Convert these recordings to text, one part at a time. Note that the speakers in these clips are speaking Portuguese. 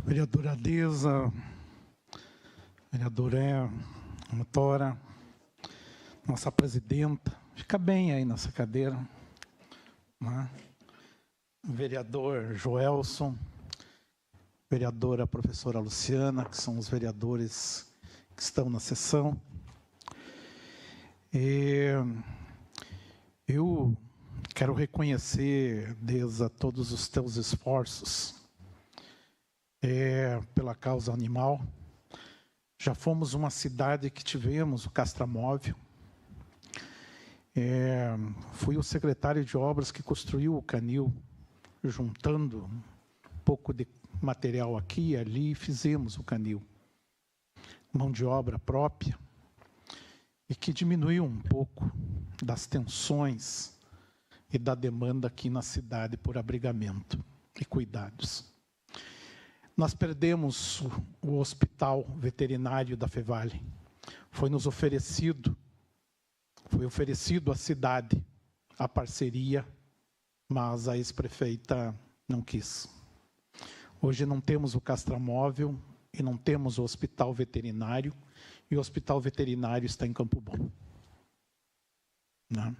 Vereadora Deza, vereadora Motora, nossa presidenta, fica bem aí nessa cadeira, né? Vereador Joelson, vereadora professora Luciana, que são os vereadores que estão na sessão. Eu quero reconhecer, Deza, todos os teus esforços pela causa animal. Já fomos uma cidade que tivemos o castramóvel. Fui o secretário de obras que construiu o canil, juntando um pouco de material aqui e ali, fizemos o canil. Mão de obra própria, e que diminuiu um pouco das tensões e da demanda aqui na cidade por abrigamento e cuidados. Nós perdemos o hospital veterinário da Fevale. Foi oferecido à cidade a parceria, mas a ex-prefeita não quis. Hoje não temos o castramóvel e não temos o hospital veterinário, e o hospital veterinário está em Campo Bom, né?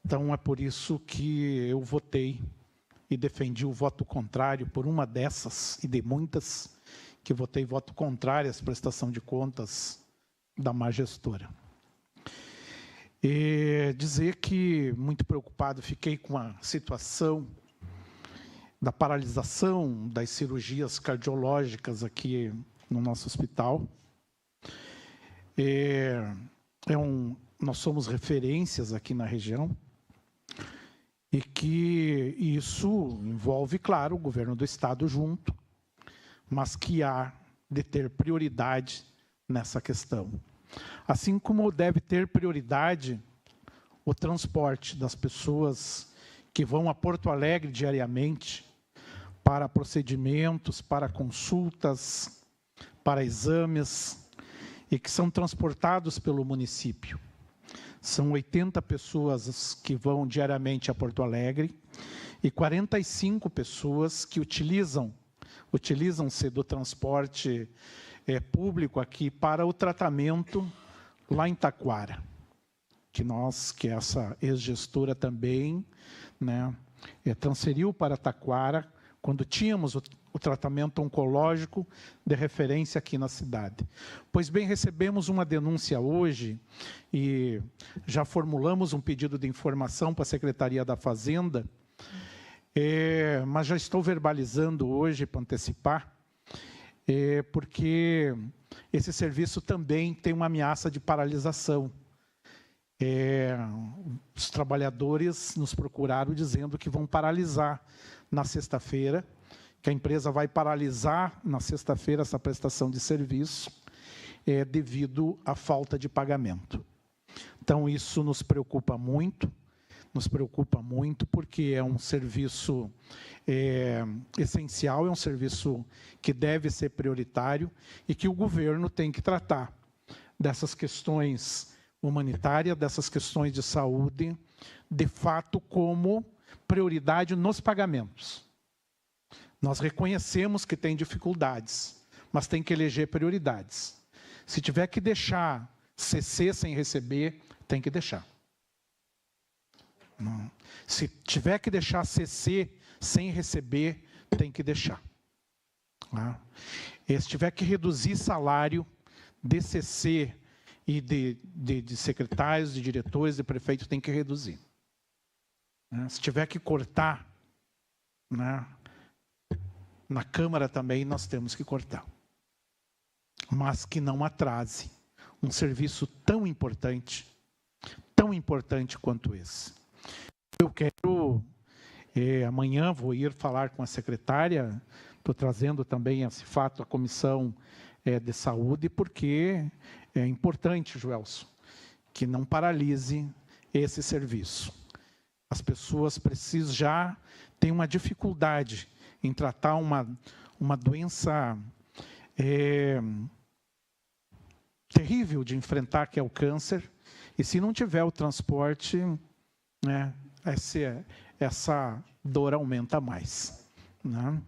Então, é por isso que eu votei e defendi o voto contrário por uma dessas, e de muitas, que votei voto contrário à prestação de contas da má gestora. E dizer que, muito preocupado, fiquei com a situação da paralisação das cirurgias cardiológicas aqui no nosso hospital. Nós somos referências aqui na região, e que isso envolve, claro, o governo do estado junto, mas que há de ter prioridade nessa questão. Assim como deve ter prioridade o transporte das pessoas que vão a Porto Alegre diariamente para procedimentos, para consultas, para exames, e que são transportados pelo município. São 80 pessoas que vão diariamente a Porto Alegre e 45 pessoas que utilizam-se do transporte público aqui para o tratamento lá em Taquara, que essa ex-gestora também, né, transferiu para Taquara quando tínhamos o tratamento oncológico de referência aqui na cidade. Pois bem, recebemos uma denúncia hoje e já formulamos um pedido de informação para a Secretaria da Fazenda, mas já estou verbalizando hoje para antecipar, porque esse serviço também tem uma ameaça de paralisação. Os trabalhadores nos procuraram dizendo que vão paralisar na sexta-feira, que a empresa vai paralisar na sexta-feira essa prestação de serviço, devido à falta de pagamento. Então, isso nos preocupa muito porque é um serviço essencial, é um serviço que deve ser prioritário e que o governo tem que tratar dessas questões humanitárias, dessas questões de saúde, de fato, como prioridade nos pagamentos. Nós reconhecemos que tem dificuldades, mas tem que eleger prioridades. Se tiver que deixar CC sem receber, tem que deixar. Não. Se tiver que deixar CC sem receber, tem que deixar. Se tiver que reduzir salário de CC e de secretários, de diretores, de prefeitos, tem que reduzir. Se tiver que cortar, né, na Câmara também nós temos que cortar. Mas que não atrase um serviço tão importante quanto esse. Eu quero, amanhã vou ir falar com a secretária, estou trazendo também esse fato à Comissão de Saúde, porque é importante, Joelson, que não paralise esse serviço. As pessoas já têm uma dificuldade em tratar uma doença terrível de enfrentar, que é o câncer, e se não tiver o transporte, né, essa dor aumenta mais, né?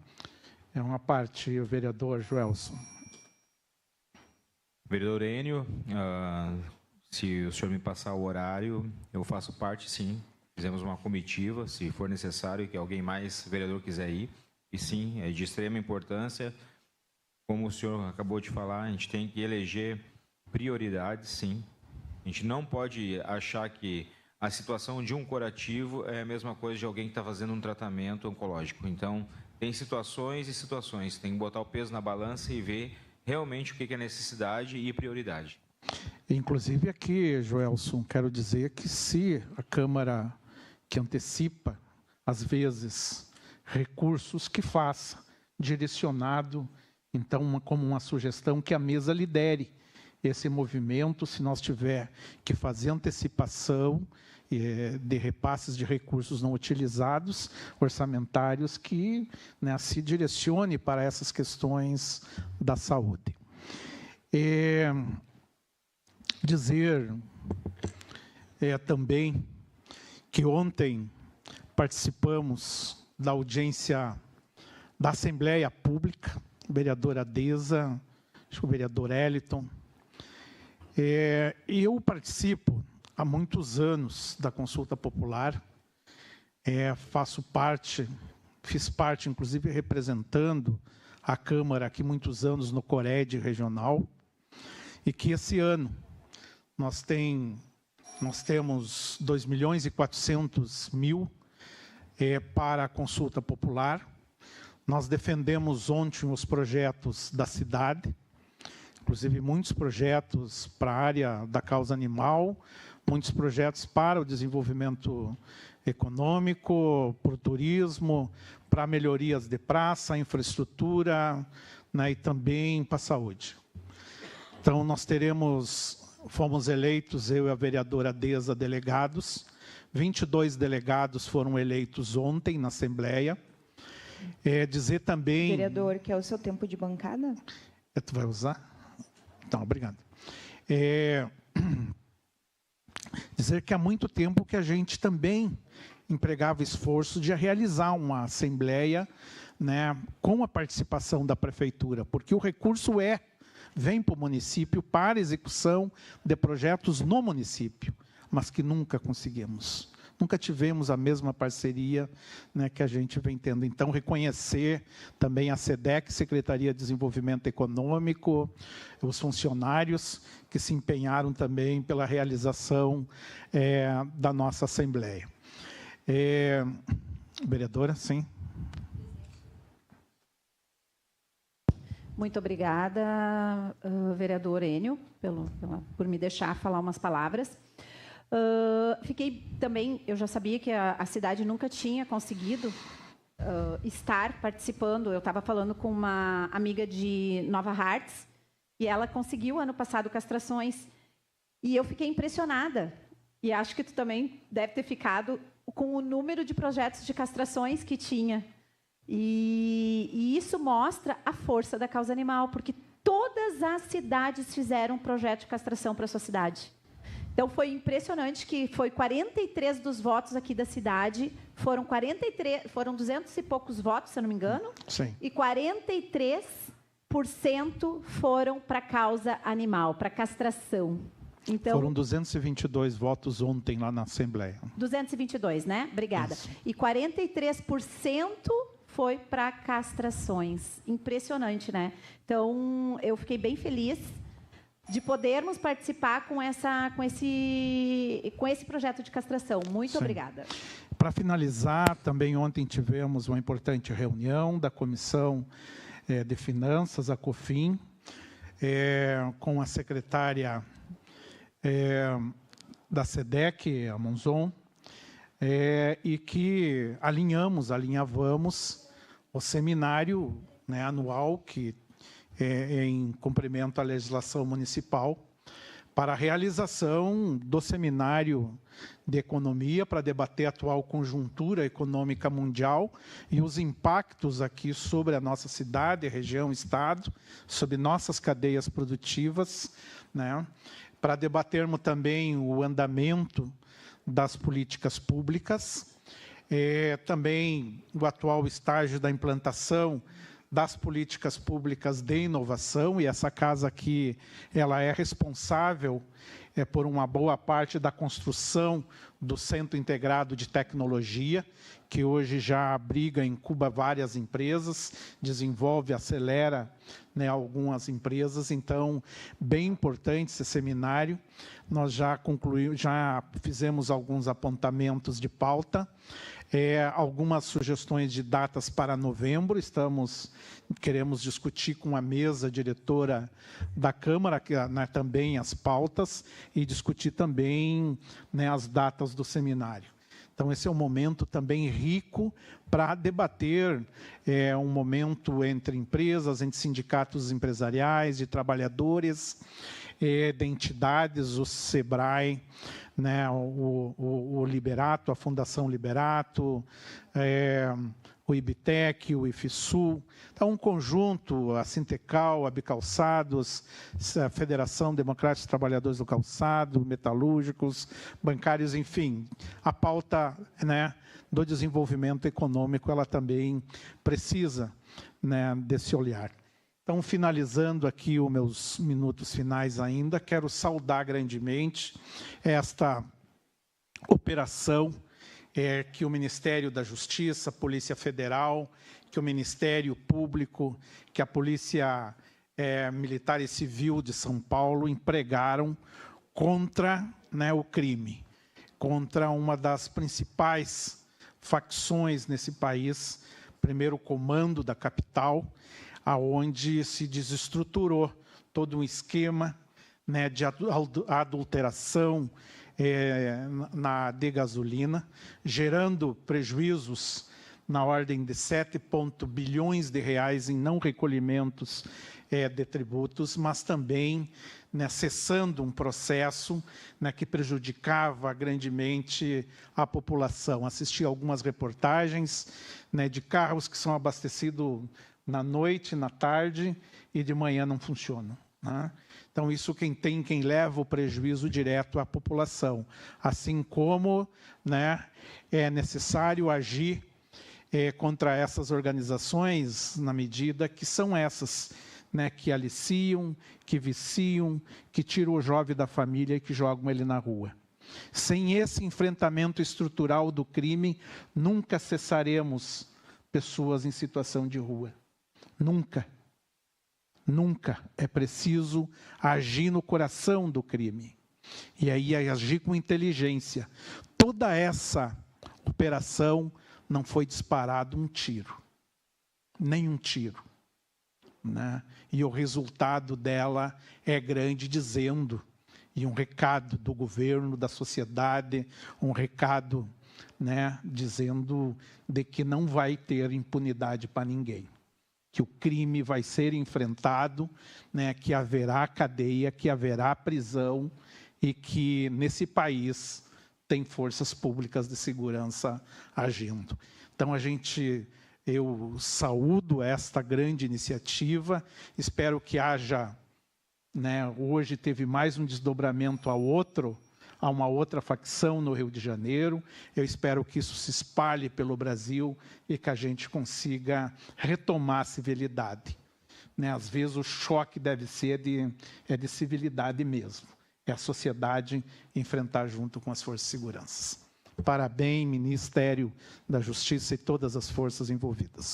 É uma parte, o vereador Joelson. Vereador Enio, se o senhor me passar o horário, eu faço parte, sim. Fizemos uma comitiva, se for necessário, que alguém mais, vereador, quiser ir. E sim, é de extrema importância. Como o senhor acabou de falar, a gente tem que eleger prioridades, sim. A gente não pode achar que a situação de um curativo é a mesma coisa de alguém que está fazendo um tratamento oncológico. Então, tem situações e situações. Tem que botar o peso na balança e ver realmente o que é necessidade e prioridade. Inclusive aqui, Joelson, quero dizer que se a Câmara que antecipa, às vezes, recursos que faça, direcionado, então, como uma sugestão que a mesa lidere esse movimento, se nós tiver que fazer antecipação de repasses de recursos não utilizados, orçamentários, que, né, se direcione para essas questões da saúde. Dizer também que ontem participamos da audiência da Assembleia Pública, o vereador Adeza, acho que o vereador Eliton. Eu participo há muitos anos da consulta popular, fiz parte, inclusive, representando a Câmara aqui muitos anos no CORED regional, e que esse ano nós temos 2.400.000 para a consulta popular. Nós defendemos ontem os projetos da cidade, inclusive muitos projetos para a área da causa animal, muitos projetos para o desenvolvimento econômico, para o turismo, para melhorias de praça, infraestrutura, né, e também para a saúde. Então, nós fomos eleitos, eu e a vereadora Adeza, delegados. 22 delegados foram eleitos ontem na Assembleia. Dizer também... Vereador, quer o seu tempo de bancada? Tu vai usar? Então, obrigado. Dizer que há muito tempo que a gente também empregava esforço de realizar uma assembleia, né, com a participação da prefeitura, porque o recurso vem para o município para execução de projetos no município, mas que nunca conseguimos. Nunca tivemos a mesma parceria, né, que a gente vem tendo. Então, reconhecer também a SEDEC, Secretaria de Desenvolvimento Econômico, os funcionários que se empenharam também pela realização da nossa Assembleia. Vereadora, sim. Muito obrigada, vereador Enio, por me deixar falar umas palavras. Fiquei também, eu já sabia que a cidade nunca tinha conseguido estar participando. Eu estava falando com uma amiga de Nova Hartz e ela conseguiu ano passado castrações e eu fiquei impressionada. E acho que tu também deve ter ficado com o número de projetos de castrações que tinha. E isso mostra a força da causa animal, porque todas as cidades fizeram um projeto de castração para a sua cidade. Então, foi impressionante que foi 43 dos votos aqui da cidade, foram 200 e poucos votos, se eu não me engano, sim, e 43% foram para a causa animal, para castração. Então, foram 222 votos ontem lá na Assembleia. 222, né? Obrigada. Isso. E 43% foi para castrações. Impressionante, né? Então, eu fiquei bem feliz de podermos participar com esse projeto de castração. Muito Sim. Obrigada. Para finalizar, também ontem tivemos uma importante reunião da Comissão de Finanças, a COFIN, com a secretária da SEDEC, a Monzon, e que alinhavamos o seminário, né, anual, que em cumprimento à legislação municipal, para a realização do seminário de economia, para debater a atual conjuntura econômica mundial e os impactos aqui sobre a nossa cidade, região, estado, sobre nossas cadeias produtivas, né? Para debatermos também o andamento das políticas públicas, também o atual estágio da implantação das políticas públicas de inovação, e essa casa aqui ela é responsável por uma boa parte da construção do Centro Integrado de Tecnologia, que hoje já abriga, incuba várias empresas, desenvolve, acelera, né, algumas empresas. Então, bem importante esse seminário. Nós já fizemos alguns apontamentos de pauta, algumas sugestões de datas para novembro. Queremos discutir com a mesa diretora da Câmara, né, também as pautas, e discutir também, né, as datas do seminário. Então, esse é um momento também rico para debater, um momento entre empresas, entre sindicatos empresariais, de trabalhadores, de entidades, o SEBRAE, né, o Liberato, a Fundação Liberato, o IBTEC, o IFSUL. Então, um conjunto, a Sintecal, a Bicalçados, a Federação Democrática dos Trabalhadores do Calçado, metalúrgicos, bancários, enfim. A pauta, né, do desenvolvimento econômico, ela também precisa, né, desse olhar. Então, finalizando aqui os meus minutos finais ainda, quero saudar grandemente esta operação que o Ministério da Justiça, a Polícia Federal, que o Ministério Público, que a Polícia Militar e Civil de São Paulo empregaram contra, né, o crime, contra uma das principais facções nesse país, primeiro comando da capital, aonde se desestruturou todo um esquema, né, de adulteração de gasolina, gerando prejuízos na ordem de 7 bilhões de reais em não recolhimentos de tributos, mas também, né, cessando um processo, né, que prejudicava grandemente a população. Assisti algumas reportagens, né, de carros que são abastecidos na noite, na tarde, e de manhã não funcionam, né? Então, isso quem leva o prejuízo direto à população. Assim como, né, é necessário agir contra essas organizações, na medida que são essas, né, que aliciam, que viciam, que tiram o jovem da família e que jogam ele na rua. Sem esse enfrentamento estrutural do crime, nunca cessaremos pessoas em situação de rua. Nunca. Nunca. É preciso agir no coração do crime. E aí agir com inteligência. Toda essa operação não foi disparado um tiro. Nem um tiro, né? E o resultado dela é grande, dizendo, e um recado do governo, da sociedade, um recado, né, dizendo de que não vai ter impunidade para ninguém. Que o crime vai ser enfrentado, né, que haverá cadeia, que haverá prisão e que nesse país tem forças públicas de segurança agindo. Então, eu saúdo esta grande iniciativa, espero que haja, né, hoje teve mais um desdobramento a uma outra facção no Rio de Janeiro. Eu espero que isso se espalhe pelo Brasil e que a gente consiga retomar a civilidade, né? Às vezes o choque deve ser de civilidade mesmo. É a sociedade enfrentar junto com as forças de segurança. Parabéns, Ministério da Justiça e todas as forças envolvidas.